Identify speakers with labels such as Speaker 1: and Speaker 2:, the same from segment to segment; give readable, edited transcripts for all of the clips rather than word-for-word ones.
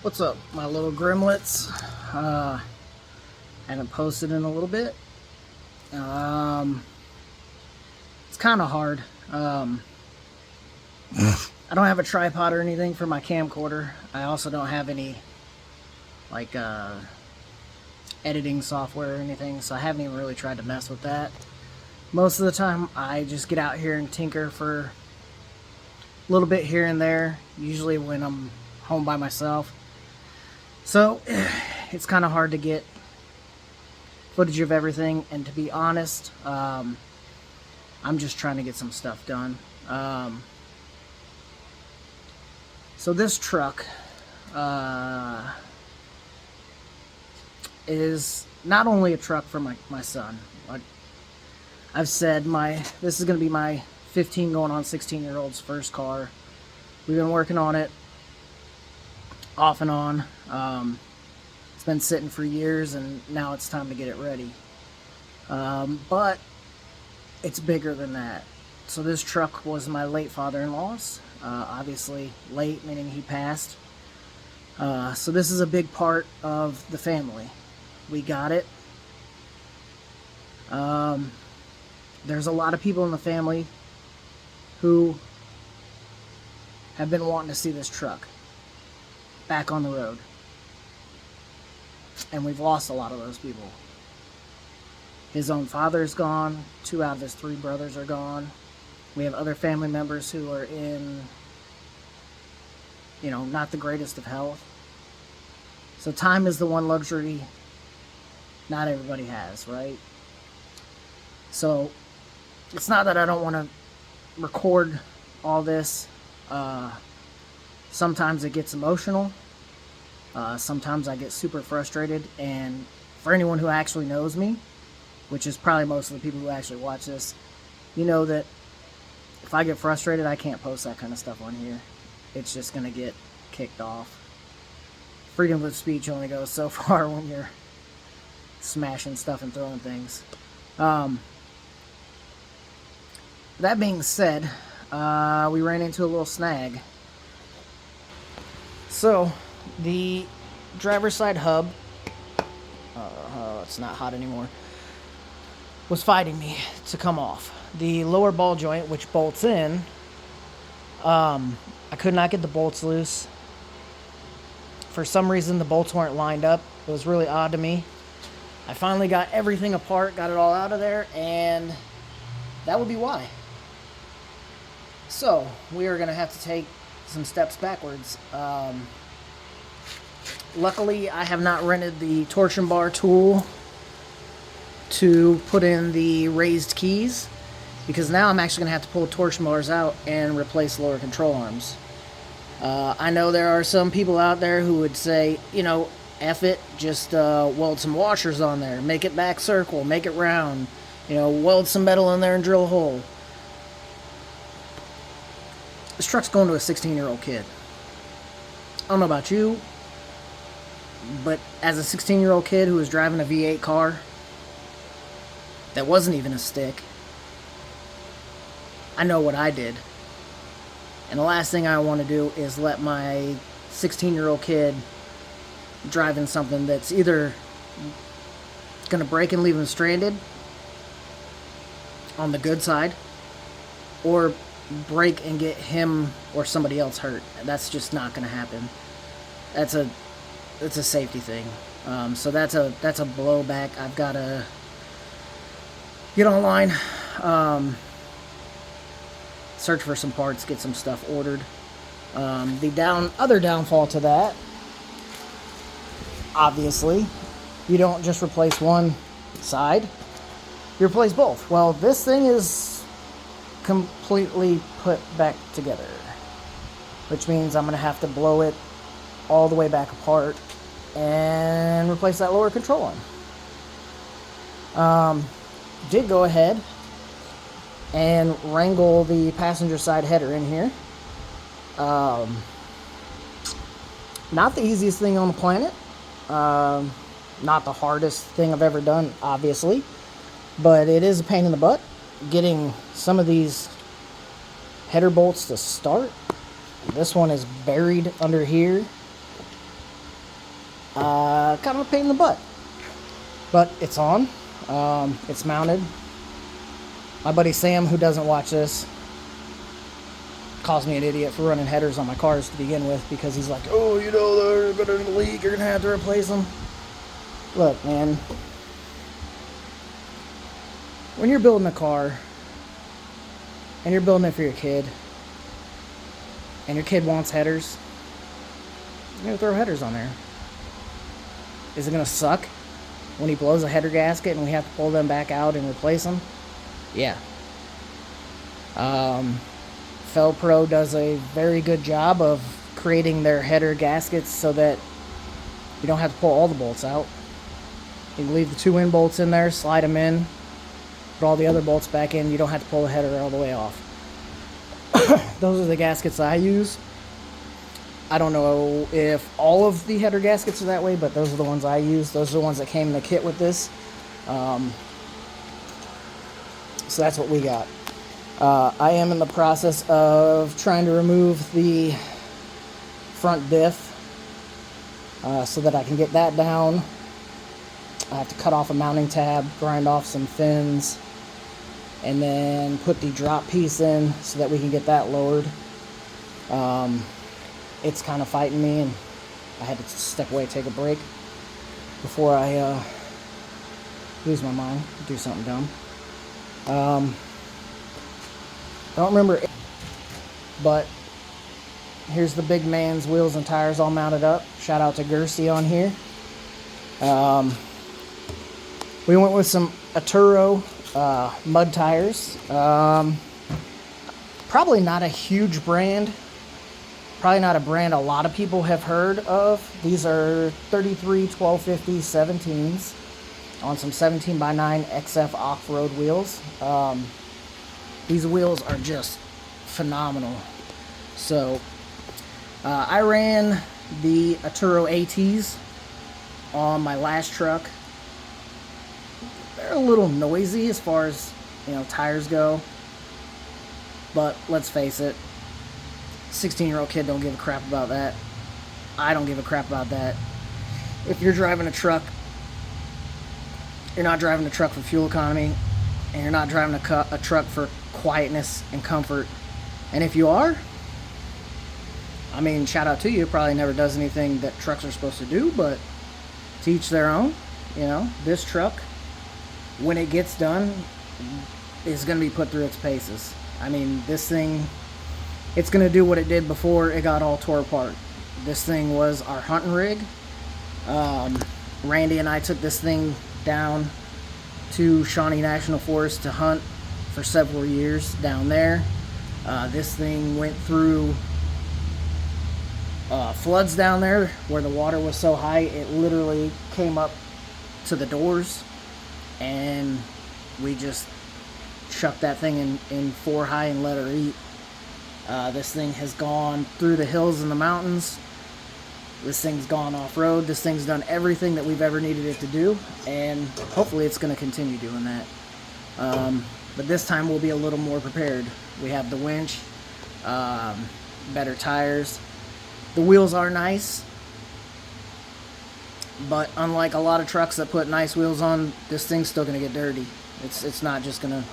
Speaker 1: What's up, my little grimlets? Haven't posted in a little bit. It's kind of hard. I don't have a tripod or anything for my camcorder. I also don't have any like editing software or anything, so I haven't even really tried to mess with that. Most of the time, I just get out here and tinker for a little bit here and there, usually when I'm home by myself. So it's kind of hard to get footage of everything, and to be honest, I'm just trying to get some stuff done. So this truck is not only a truck for my son. Like I've said, this is going to be my 15 going on 16-year-old's first car. We've been working on it off and on. It's been sitting for years, and now it's time to get it ready. But it's bigger than that. So this truck was my late father-in-law's. Obviously late, meaning he passed. So this is a big part of the family. We got it. There's a lot of people in the family who have been wanting to see this truck back on the road. And we've lost a lot of those people. His own father's gone. 2 out of his 3 brothers are gone. We have other family members who are in, not the greatest of health. So time is the one luxury not everybody has, right? So it's not that I don't want to record all this. Sometimes it gets emotional. Sometimes I get super frustrated. And for anyone who actually knows me, which is probably most of the people who actually watch this, you know that if I get frustrated, I can't post that kind of stuff on here. It's just going to get kicked off. Freedom of speech only goes so far when you're smashing stuff and throwing things. That being said, we ran into a little snag. So, the driver's side hub, it's not hot anymore, was fighting me to come off. The lower ball joint, which bolts in, I could not get the bolts loose. For some reason, the bolts weren't lined up. It was really odd to me. I finally got everything apart, got it all out of there, and that would be why. So, we are going to have to take some steps backwards. Luckily, I have not rented the torsion bar tool to put in the raised keys, because now I'm actually going to have to pull torsion bars out and replace lower control arms. I know there are some people out there who would say, F it, just weld some washers on there, make it back circle, make it round, weld some metal in there and drill a hole. This truck's going to a 16-year-old kid. I don't know about you, but as a 16-year-old kid who was driving a V8 car that wasn't even a stick, I know what I did. And the last thing I want to do is let my 16-year-old kid driving something that's either going to break and leave him stranded on the good side, or break and get him or somebody else hurt. That's just not going to happen. It's a safety thing. So that's a blowback. I've got to get online, search for some parts, get some stuff ordered. The other downfall to that, obviously, you don't just replace one side, you replace both. Well, this thing is completely put back together, which means I'm going to have to blow it all the way back apart and replace that lower control arm. Did go ahead and wrangle the passenger side header in here. Not the easiest thing on the planet. Not the hardest thing I've ever done, obviously, but it is a pain in the butt getting some of these header bolts to start. This one is buried under here. kind of a pain in the butt. But it's on. It's mounted. My buddy Sam, who doesn't watch this, calls me an idiot for running headers on my cars to begin with, because he's like, oh, you know, they're gonna leak, you're gonna have to replace them. Look, man, when you're building a car and you're building it for your kid, and your kid wants headers, you're gonna throw headers on there. Is it gonna suck when he blows a header gasket and we have to pull them back out and replace them? Yeah. Felpro does a very good job of creating their header gaskets so that you don't have to pull all the bolts out. You can leave the 2 end bolts in there, slide them in, put all the other bolts back in. You don't have to pull the header all the way off. Those are the gaskets I use. I don't know if all of the header gaskets are that way, but those are the ones I use. Those are the ones that came in the kit with this. So that's what we got. I am in the process of trying to remove the front diff so that I can get that down. I have to cut off a mounting tab, grind off some fins, and then put the drop piece in so that we can get that lowered. It's kind of fighting me, and I had to step away, take a break before I lose my mind, do something dumb. I don't remember, but here's the big man's wheels and tires all mounted up. Shout out to Gersty on here. We went with some Aturo mud tires. Probably not a huge brand. Probably not a brand a lot of people have heard of. These are 33 1250 17s on some 17x9 XF off-road wheels. These wheels are just phenomenal. So I ran the Aturo ATs on my last truck. They're a little noisy as far as, you know, tires go, but let's face it, 16-year-old kid don't give a crap about that. I don't give a crap about that. If you're driving a truck, you're not driving a truck for fuel economy, and you're not driving a truck for quietness and comfort. And if you are, I mean, shout out to you. It probably never does anything that trucks are supposed to do, but to each their own. You know, this truck, when it gets done, is going to be put through its paces. I mean, this thing, it's going to do what it did before it got all tore apart. This thing was our hunting rig. Randy and I took this thing down to Shawnee National Forest to hunt for several years down there. This thing went through floods down there where the water was so high it literally came up to the doors, and we just chucked that thing in 4 high and let her eat. This thing has gone through the hills and the mountains. This thing's gone off-road. This thing's done everything that we've ever needed it to do, and hopefully it's going to continue doing that. But this time we'll be a little more prepared. We have the winch, better tires. The wheels are nice, but unlike a lot of trucks that put nice wheels on, this thing's still going to get dirty. It's not just going to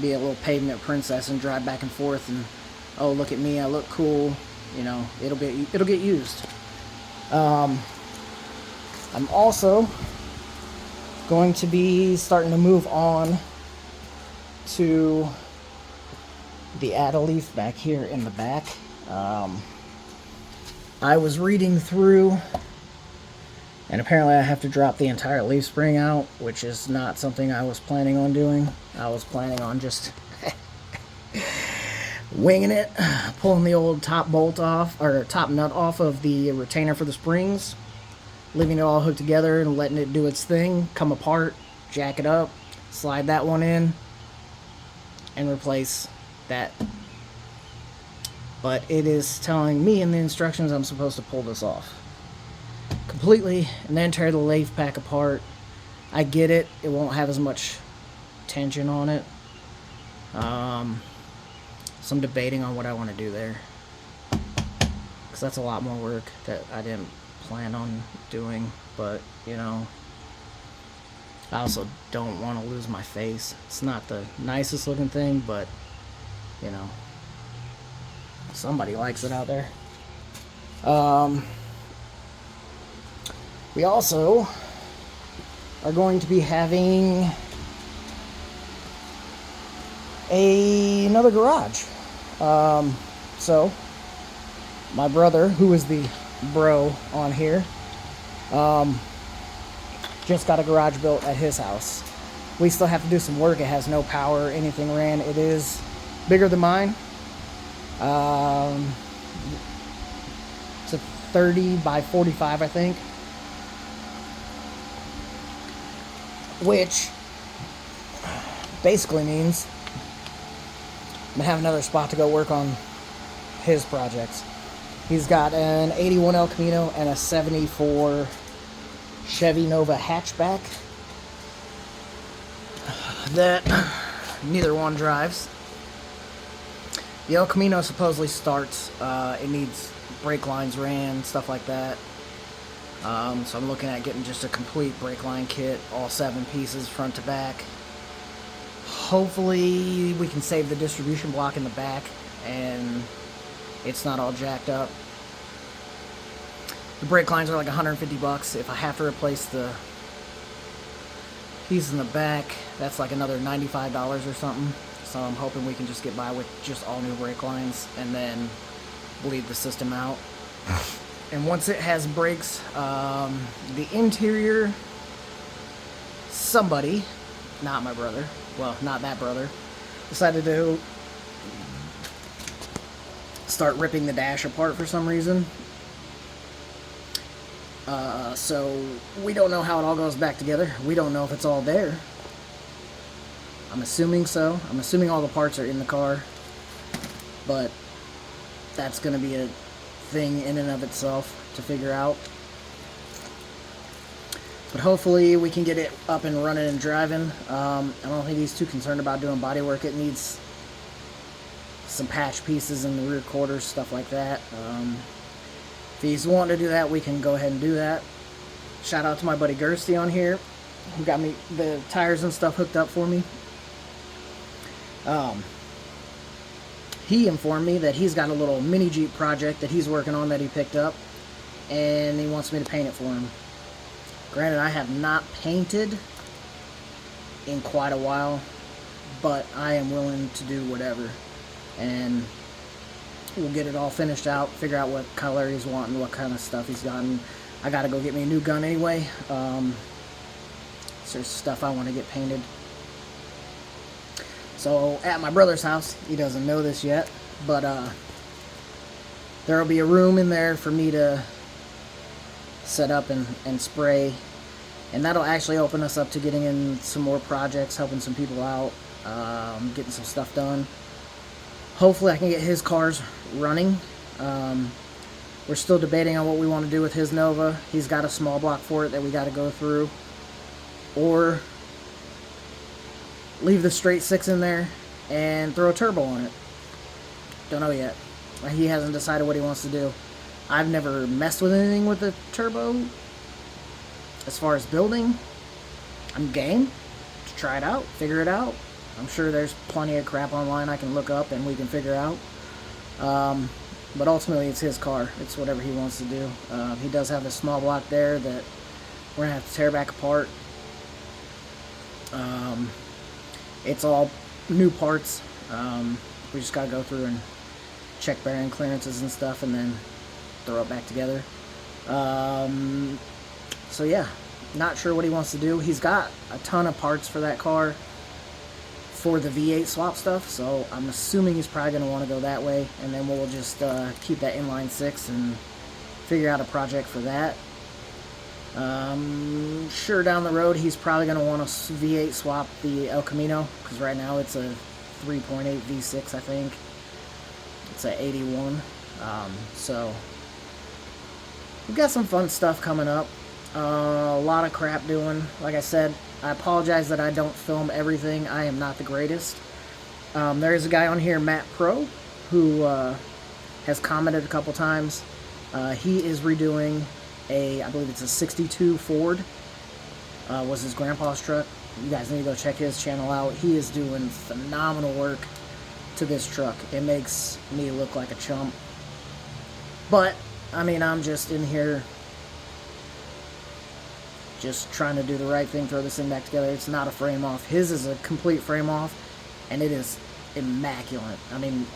Speaker 1: be a little pavement princess and drive back and forth and, oh, look at me, I look cool. You know, it'll get used. I'm also going to be starting to move on to the add a leaf back here in the back. I was reading through, and apparently I have to drop the entire leaf spring out, which is not something I was planning on doing. I was planning on just winging it, pulling the old top bolt off, or top nut off of the retainer for the springs, leaving it all hooked together and letting it do its thing, come apart, jack it up, slide that one in, and replace that. But it is telling me in the instructions I'm supposed to pull this off completely and then tear the lathe pack apart. I get it, it won't have as much tension on it. So I'm debating on what I want to do there, because that's a lot more work that I didn't plan on doing, but you know, I also don't want to lose my face. It's not the nicest looking thing, but you know, somebody likes it out there. We also are going to be having another garage. So my brother, who is the bro on here, just got a garage built at his house. We still have to do some work. It has no power, anything ran. It is bigger than mine. It's a 30 by 45, I think. Which basically means I'm gonna have another spot to go work on his projects. He's got an 81 El Camino and a 74 Chevy Nova hatchback that neither one drives. The El Camino supposedly starts. It needs brake lines ran, stuff like that. So I'm looking at getting just a complete brake line kit, all 7 pieces, front to back. Hopefully we can save the distribution block in the back and it's not all jacked up. The brake lines are like $150. If I have to replace the piece in the back, that's like another $95 or something. So I'm hoping we can just get by with just all new brake lines and then bleed the system out. And once it has brakes, the interior, somebody, not my brother, well, not that brother, decided to start ripping the dash apart for some reason. So we don't know how it all goes back together. We don't know if it's all there. I'm assuming so. I'm assuming all the parts are in the car, but that's going to be a thing in and of itself to figure out. But hopefully we can get it up and running and driving. I don't think he's too concerned about doing body work. It needs some patch pieces in the rear quarters, stuff like that. If he's wanting to do that, we can go ahead and do that. Shout out to my buddy Gersty on here, who got me the tires and stuff hooked up for me. He informed me that he's got a little mini Jeep project that he's working on that he picked up, and he wants me to paint it for him. Granted, I have not painted in quite a while, but I am willing to do whatever, and we'll get it all finished out, figure out what color he's wanting, what kind of stuff he's gotten. I gotta go get me a new gun anyway. So there's stuff I want to get painted. So at my brother's house, he doesn't know this yet, but there will be a room in there for me to set up and spray, and that'll actually open us up to getting in some more projects, helping some people out, getting some stuff done. Hopefully I can get his cars running. We're still debating on what we want to do with his Nova. He's got a small block for it that we got to go through, or leave the straight 6 in there and throw a turbo on it. Don't know yet. He hasn't decided what he wants to do. I've never messed with anything with a turbo. As far as building, I'm game to try it out, figure it out. I'm sure there's plenty of crap online I can look up and we can figure out. But ultimately it's his car. It's whatever he wants to do. He does have a small block there that we're going to have to tear back apart. It's all new parts. We just got to go through and check bearing clearances and stuff and then throw it back together. So yeah, not sure what he wants to do. He's got a ton of parts for that car for the V8 swap stuff, so I'm assuming he's probably going to want to go that way, and then we'll just keep that inline 6 and figure out a project for that. Sure, down the road he's probably going to want to V8 swap the El Camino, because right now it's a 3.8 V6, I think. It's a 81. So we've got some fun stuff coming up. A lot of crap doing. Like I said, I apologize that I don't film everything. I am not the greatest. There is a guy on here, Matt Pro, who has commented a couple times. He is redoing I believe it's a 62 Ford, was his grandpa's truck. You guys need to go check his channel out. He is doing phenomenal work to this truck. It makes me look like a chump. But, I mean, I'm just in here just trying to do the right thing, throw this thing back together. It's not a frame off. His is a complete frame off, and it is immaculate. I mean,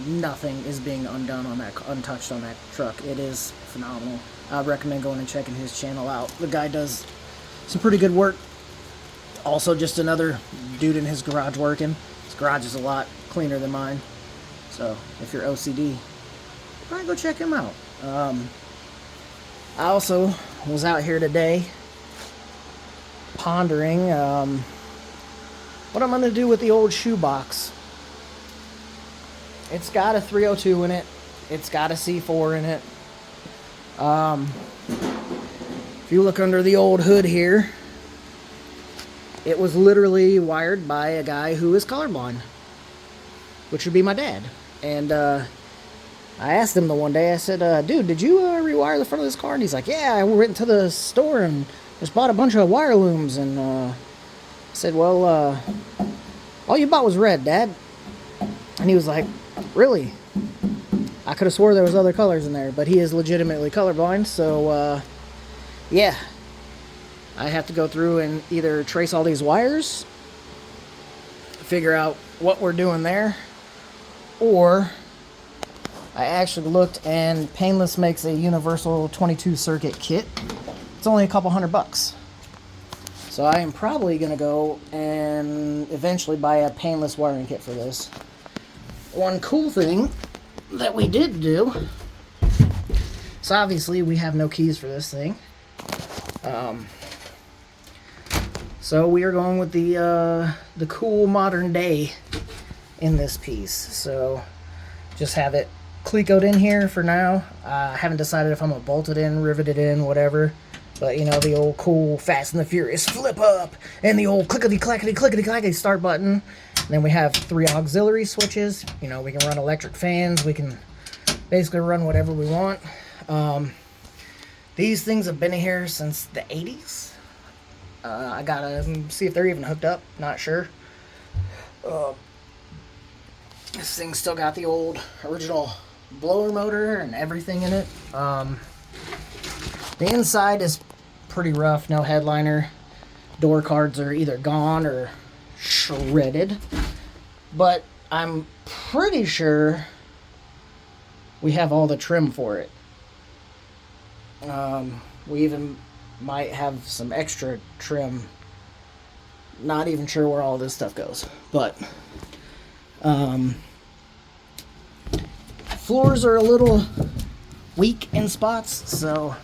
Speaker 1: nothing is being undone on that, untouched on that truck. It is phenomenal. I recommend going and checking his channel out. The guy does some pretty good work. Also, just another dude in his garage working. His garage is a lot cleaner than mine. So, if you're OCD, probably go check him out. I also was out here today pondering what I'm going to do with the old shoebox. It's got a 302 in it. It's got a C4 in it. If you look under the old hood here, it was literally wired by a guy who is colorblind, which would be my dad. And I asked him the one day, I said, dude, did you rewire the front of this car? And he's like, yeah, I went to the store and just bought a bunch of wire looms. And I said, well, all you bought was red, Dad. And he was like, really? I could have swore there was other colors in there, but he is legitimately colorblind, so yeah. I have to go through and either trace all these wires, figure out what we're doing there, or I actually looked and Painless makes a universal 22 circuit kit. It's only a couple $100. So I am probably going to go and eventually buy a Painless wiring kit for this. One cool thing that we did do, so obviously we have no keys for this thing. So we are going with the cool modern day in this piece. So just have it clecoed in here for now. I haven't decided if I'm gonna bolt it in, rivet it in, whatever. But you know, the old cool Fast and the Furious flip up and the old clickety clackety start button. And then we have 3 auxiliary switches. You know, we can run electric fans. We can basically run whatever we want. These things have been here since the 80s. I gotta see if they're even hooked up. Not sure. This thing's still got the old original blower motor and everything in it. The inside is pretty rough. No headliner. Door cards are either gone or shredded. But I'm pretty sure we have all the trim for it. We even might have some extra trim. Not even sure where all this stuff goes. But floors are a little weak in spots, so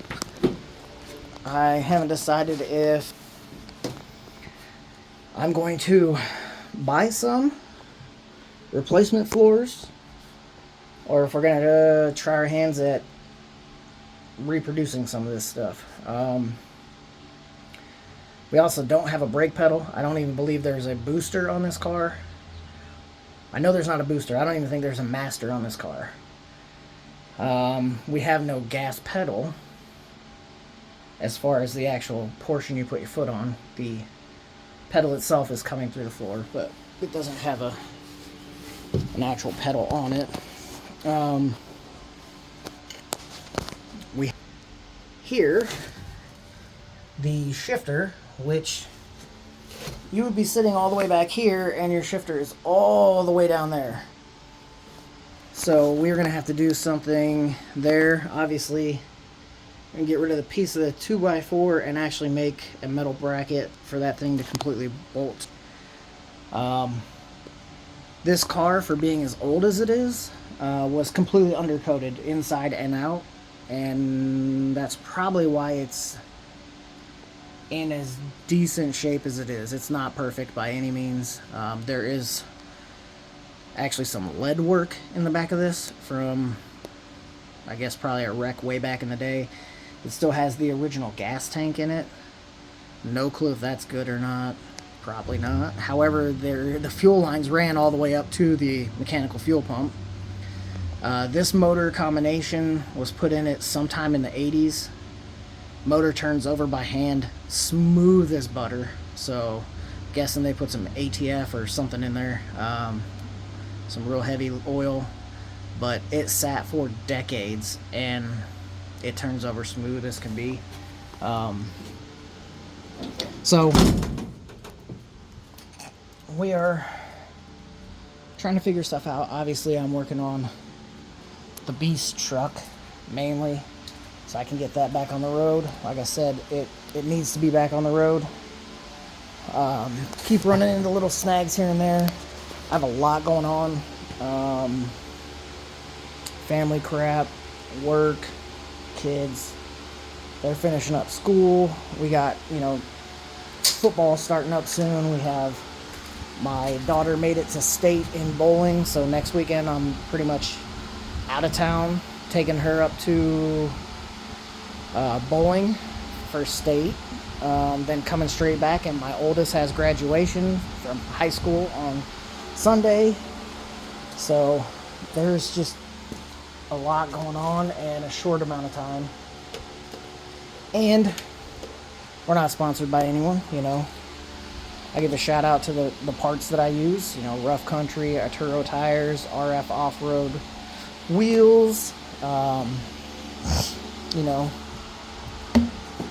Speaker 1: I haven't decided if I'm going to buy some replacement floors or if we're going to try our hands at reproducing some of this stuff. We also don't have a brake pedal. I don't even believe there's a booster on this car. I know there's not a booster. I don't even think there's a master on this car. We have no gas pedal as far as the actual portion you put your foot on. The pedal itself is coming through the floor, but it doesn't have an actual pedal on it. We here the shifter, which you would be sitting all the way back here and your shifter is all the way down there. So we're going to have to do something there. Obviously, and get rid of the piece of the 2x4 and actually make a metal bracket for that thing to completely bolt. This car, for being as old as it is, was completely undercoated inside and out, and that's probably why it's in as decent shape as it is. It's not perfect by any means. There is actually some lead work in the back of this from, I guess, probably a wreck way back in the day. It still has the original gas tank in it. No clue if that's good or not. Probably not. However, the fuel lines ran all the way up to the mechanical fuel pump. This motor combination was put in it sometime in the 80s. Motor turns over by hand, smooth as butter. So guessing they put some ATF or something in there, some real heavy oil, but it sat for decades and it turns over smooth as can be. So we are trying to figure stuff out. Obviously I'm working on the beast truck mainly, so I can get that back on the road. Like I said, it needs to be back on the road. Keep running into little snags here and there. I have a lot going on. Family crap, work, kids. They're finishing up school. We got, football starting up soon. We have my daughter made it to state in bowling, so next weekend I'm pretty much out of town, taking her up to bowling for state, then coming straight back, and my oldest has graduation from high school on Sunday. So there's just a lot going on in a short amount of time. And we're not sponsored by anyone, I give a shout out to the parts that I use, Rough Country, Arturo tires, RF off-road wheels,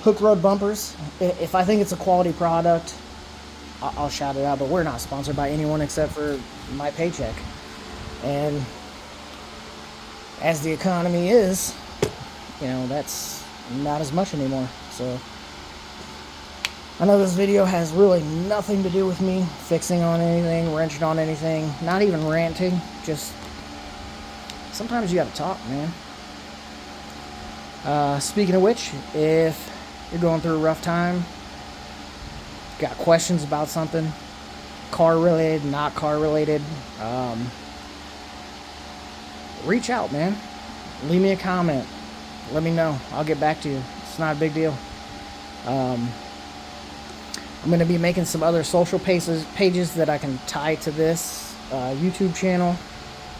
Speaker 1: Hook Road bumpers. If I think it's a quality product, I'll shout it out, but we're not sponsored by anyone except for my paycheck. And as the economy is, that's not as much anymore. So I know this video has really nothing to do with me fixing on anything, wrenching on anything, not even ranting, just sometimes you gotta talk, man. Speaking of which, if you're going through a rough time, got questions about something, car related, not car related, reach out, man. Leave me a comment. Let me know. I'll get back to you. It's not a big deal. I'm going to be making some other social pages that I can tie to this YouTube channel.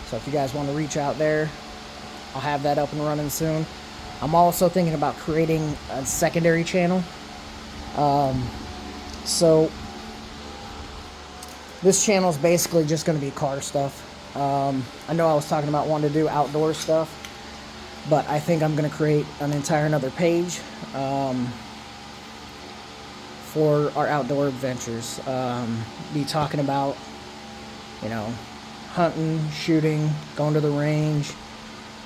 Speaker 1: So if you guys want to reach out there, I'll have that up and running soon. I'm also thinking about creating a secondary channel. So this channel is basically just going to be car stuff. I know I was talking about wanting to do outdoor stuff, but I think I'm going to create an entire another page for our outdoor adventures. Be talking about, hunting, shooting, going to the range,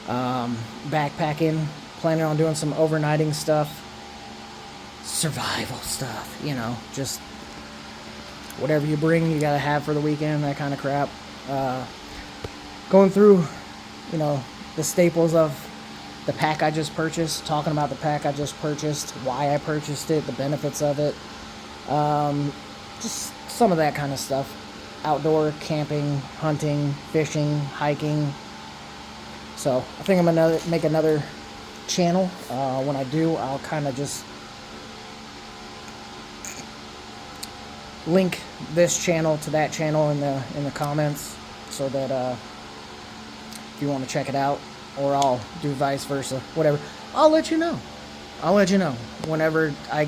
Speaker 1: backpacking, planning on doing some overnighting stuff, survival stuff, just whatever you bring, you gotta have for the weekend, that kind of crap. Going through, the staples of the pack I just purchased, talking about the pack I just purchased, why I purchased it, the benefits of it, just some of that kind of stuff. Outdoor, camping, hunting, fishing, hiking. So I think I'm gonna make another channel. When I do, I'll kind of just link this channel to that channel in the comments, so that if you want to check it out, or I'll do vice versa, whatever. I'll let you know. Whenever I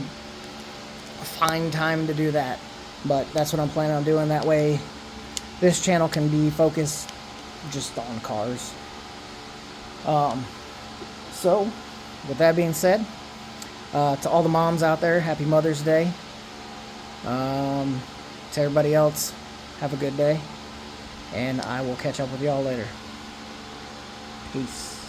Speaker 1: find time to do that. But that's what I'm planning on doing. That way this channel can be focused just on cars. So with that being said, to all the moms out there, happy Mother's Day. To everybody else, have a good day, and I will catch up with y'all later. Peace.